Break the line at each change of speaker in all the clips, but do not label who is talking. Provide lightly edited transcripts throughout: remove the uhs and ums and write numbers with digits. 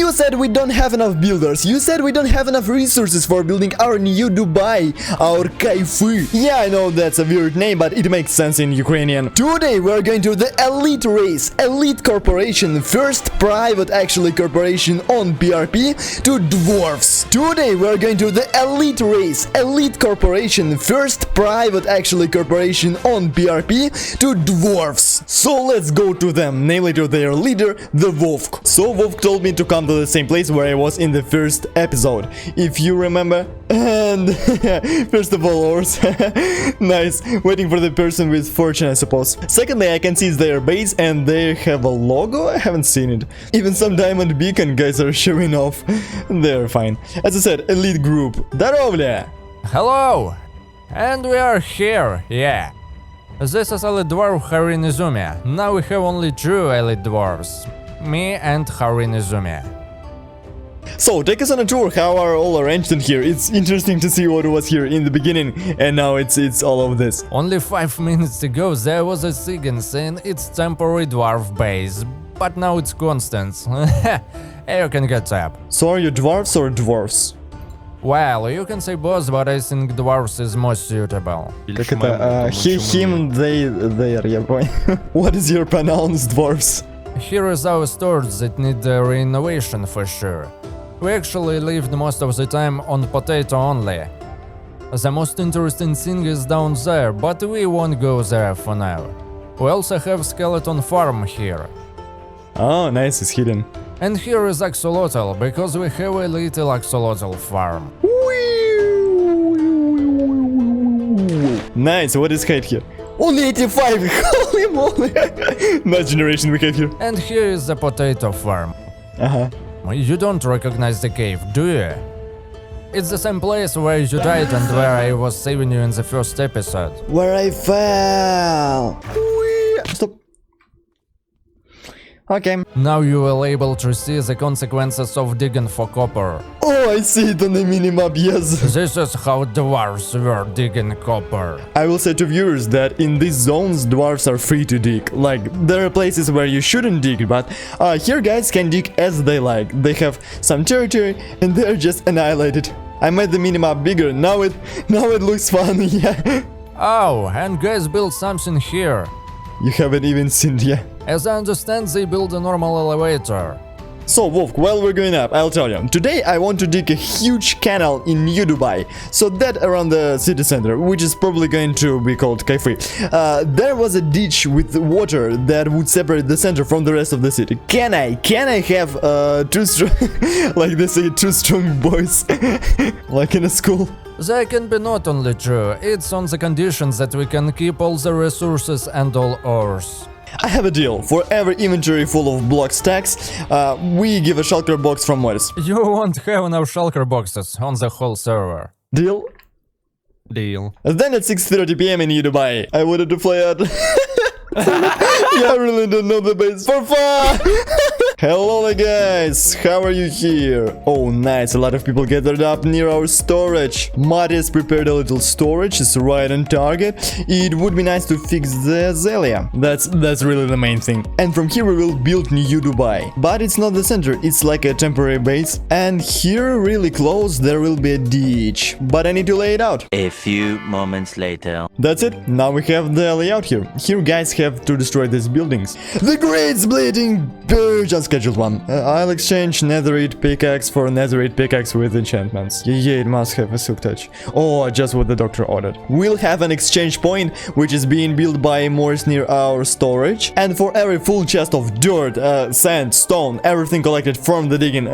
You said we don't have enough builders. You said we don't have enough resources for building our new Dubai, our Kaifu. Yeah, I know that's a weird name, but it makes sense in Ukrainian. Today we're going to the elite race, elite corporation, first private actually corporation on PRP to dwarfs. Today we're going to the elite race, elite corporation, first private actually corporation on PRP to dwarfs. So let's go to them, namely to their leader, the Wolf. So Wolf told me to come to the same place where I was in the first episode, if you remember. And first of all, horse. Nice, waiting for the person with fortune, I suppose. Secondly, I can see their base and they have a logo. I haven't seen it. Even some diamond beacon guys are showing off. They're fine. As I said, elite group. Darovля!
Hello! And we are here, yeah. This is elite dwarf Harin Izumi. Now we have only two elite dwarves. Me and Harin Izumi.
So, take us on a tour how are all arranged in here. It's interesting to see what was here in the beginning, and now it's all of this.
Only 5 minutes ago there was a signal saying it's temporary dwarf base, but now it's constant. You can get up.
So are you dwarfs or dwarfs?
Well, you can say both, but I think dwarfs is more suitable.
Как это? Him, they, я понял. What is your pronounce, dwarfs?
Here is our stores that need renovation for sure. We actually lived most of the time on potato only. The most interesting thing is down there, but we won't go there for now. We also have skeleton farm here.
Oh, nice, it's hidden.
And here is axolotl, because we have a little axolotl farm.
Nice, what is height here? Only 85, holy moly! Nice generation we have here.
And here is the potato farm. You don't recognize the cave, do you? It's the same place where you died and where I was saving you in the first episode.
Where I fell! Stop. Okay.
Now you will able to see the consequences of digging for copper.
Oh, I see it on the minimap, yes.
This is how dwarves were digging copper.
I will say to viewers that in these zones, dwarves are free to dig. Like, there are places where you shouldn't dig, but here guys can dig as they like. They have some territory and they're just annihilated. I made the minimap bigger, now it looks fun, yeah.
Oh, and guys built something here.
You haven't even seen it, yeah.
As I understand, they built a normal elevator.
So Wolf, while we're going up, I'll tell you. Today I want to dig a huge canal in New Dubai. So that around the city center, which is probably going to be called Kaifi. There was a ditch with water that would separate the center from the rest of the city. Can I have two strong, like they say, two strong boys, like in a school?
They can be not only true, it's on the conditions that we can keep all the resources and all ores.
I have a deal. For every inventory full of block stacks, we give a shulker box from Morris.
You won't have enough shulker boxes on the whole server.
Deal?
Deal.
Then at 6:30 PM in Dubai, I wanted to fly out. Yeah, I really don't know the base for fun. Hello guys, how are you here? Oh nice, a lot of people gathered up near our storage. Marius prepared a little storage, it's right on target. It would be nice to fix the azalea. That's really the main thing. And from here we will build New Dubai. But it's not the center, it's like a temporary base. And here, really close, there will be a ditch. But I need to lay it out.
A few moments later.
That's it, now we have the layout here. Here guys have to destroy these buildings. The Great Splitting Purge, unscheduled one. I'll exchange netherite pickaxe for netherite pickaxe with enchantments. Yeah, it must have a silk touch. Oh, just what the doctor ordered. We'll have an exchange point, which is being built by Morris near our storage. And for every full chest of dirt, sand, stone, everything collected from the digging,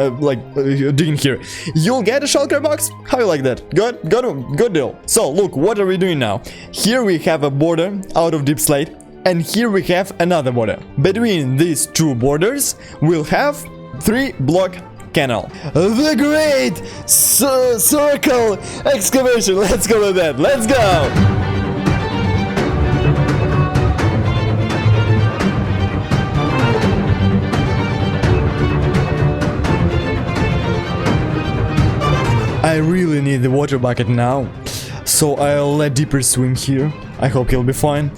digging here, you'll get a shulker box. How you like that? Good deal. So, look, what are we doing now? Here we have a border out of deep slate. And here we have another border. Between these two borders, we'll have 3-block canal. The Great Circle Excavation. Let's go with that. Let's go! I really need the water bucket now. So I'll let Deeper swim here. I hope he'll be fine.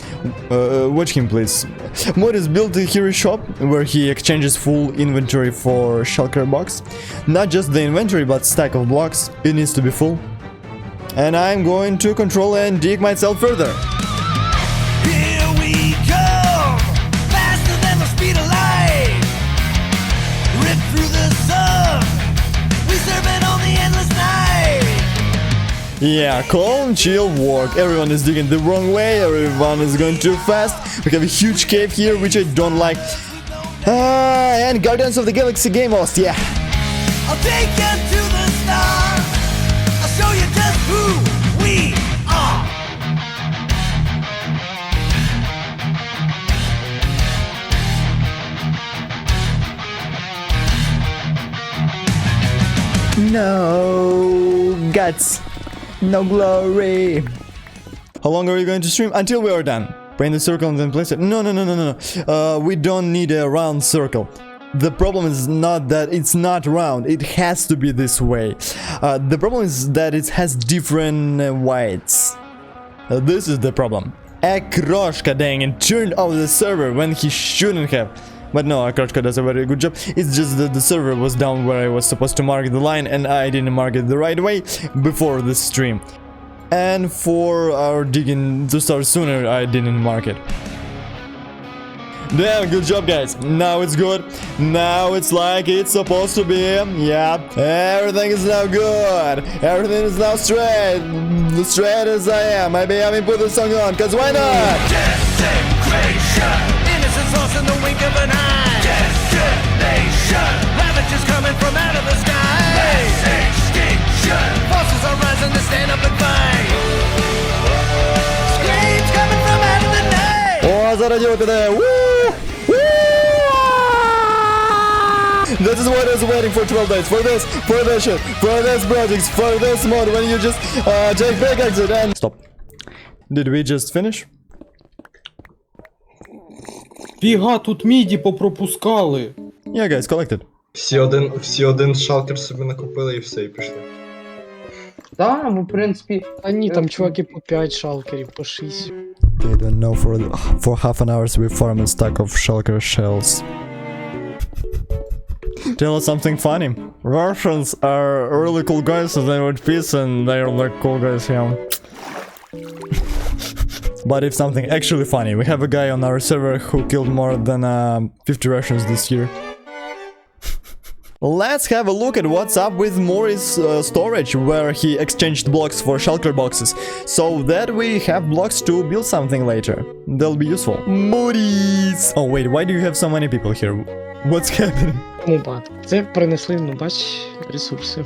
Watch him, please. Morris built a hero shop where he exchanges full inventory for shulker box. Not just the inventory, but stack of blocks. It needs to be full. And I'm going to control and dig myself further.
Here we come, faster than the speed of light. Rip through the sun, we surfing on the endless night.
Yeah, calm, chill, work. Everyone is digging the wrong way, everyone is going too fast. We have a huge cave here, which I don't like. And Guardians of the Galaxy game host, yeah.
I'll take you to the stars, I'll show you just who we are.
No guts, no glory. How long are you going to stream? Until we are done. Paint the circle and then place it. No. We don't need a round circle. The problem is not that it's not round. It has to be this way. The problem is that it has different weights. This is the problem. Akroshka dang and turned off the server when he shouldn't have. But no, Akroshka does a very good job. It's just that the server was down where I was supposed to mark the line and I didn't mark it the right way before the stream. And for our digging to start sooner, I didn't mark it. Damn, good job, guys. Now it's good. Now it's like it's supposed to be. Yeah, everything is now good. Everything is now straight. Straight as I am. Maybe I may put the song on, cause why not?
Desecration, innocence lost in the wink of an eye. Destination, ravages coming from out of the sky. Mass extinction, forces are rising to stand up and fight. Screams coming from out of the night.
О, зарадил это. This is what I was waiting for 12 days. For this shit, for this projects, for this mod when you just take pickaxes and stop. Did we just finish?
Фіга, тут міді попропускали.
Yeah, guys, collected.
Всі один шалкер собі накупили і все, і пішли.
Да, ну, в принципі,
А ні, там чуваки по 5 шалкерів, по 6.
They don't know for half an hour we farm a stack of shulker shells. Tell us something funny. Russians are really cool guys and they want peace and they're like cool guys, yeah. But if something actually funny, we have a guy on our server who killed more than 50 Russians this year. Let's have a look at what's up with Mori's storage, where he exchanged blocks for shulker boxes, so that we have blocks to build something later. They'll be useful. Mori's! Oh wait, why do you have so many people here? What's happening?
Ну бат. Це принесли, ну бач, ресурси.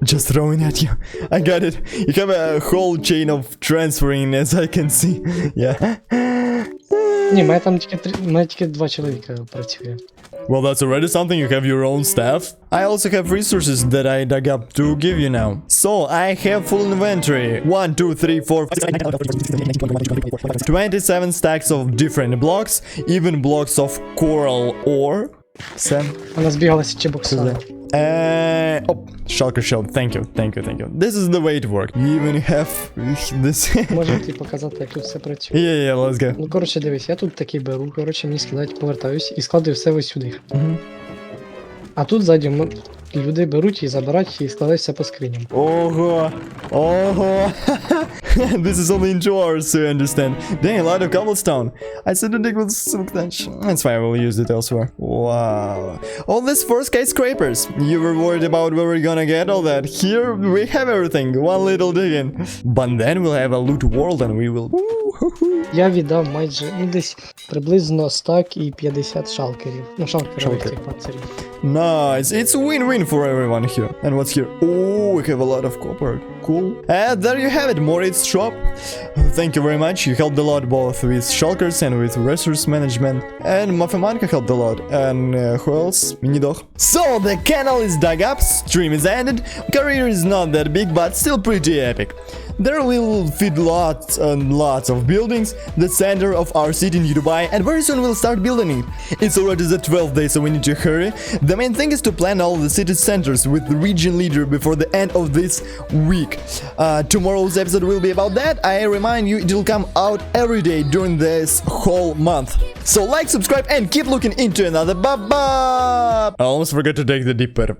Just throwing at you. I got it. You have a whole chain of transferring, as I can see. Yeah.
Ні, мене там тільки 2 чоловіка працює.
Well, that's already something. You have your own staff. I also have resources that I dug up to give you now. So, I have full inventory. 1, 2, 3, 4, 27 stacks of different blocks, even blocks of coral ore. Sam?
Вона збігалася чебоксами.
Oh, shulker shell. Thank you. This is the way it works. You even have this.
Можемо тобі показати, як тут все працює.
Yeah, let's go.
Ну, коротше, дивись, я тут такий беру, коротше, мені скидають, повертаюсь і складаю все ось сюди. А тут ззаді люди беруть і забирають і складають все по скриням.
Ого. This is only in 2 hours, so you understand. Dang, a lot of cobblestone. I said to dig with silk thatch. That's fine, I will use it elsewhere. Wow. All this for skyscrapers. You were worried about where we're gonna get all that. Here we have everything. One little digging. But then we'll have a loot world and we will...
Я віддав майже, ну десь приблизно стак і 50 шалкерів. Ну, шалкерів цих панцирів.
Nice. It's win-win for everyone here. And what's here? Oh, we have a lot of copper. Cool. And there you have it, Moritz shop. Thank you very much. You helped a lot both with shulkers and with resource management. And Mafimanka helped a lot. And who else? Minidoch. So, the canal is dug up, stream is ended. Career is not that big, but still pretty epic. There will feed lots and lots of buildings, the center of our city in Dubai, and very soon we'll start building it. It's already the 12th day, so we need to hurry. The main thing is to plan all the city centers with the region leader before the end of this week. Tomorrow's episode will be about that. I remind you, it will come out every day during this whole month. So like, subscribe, and keep looking into another baba. I almost forgot to take the dipper.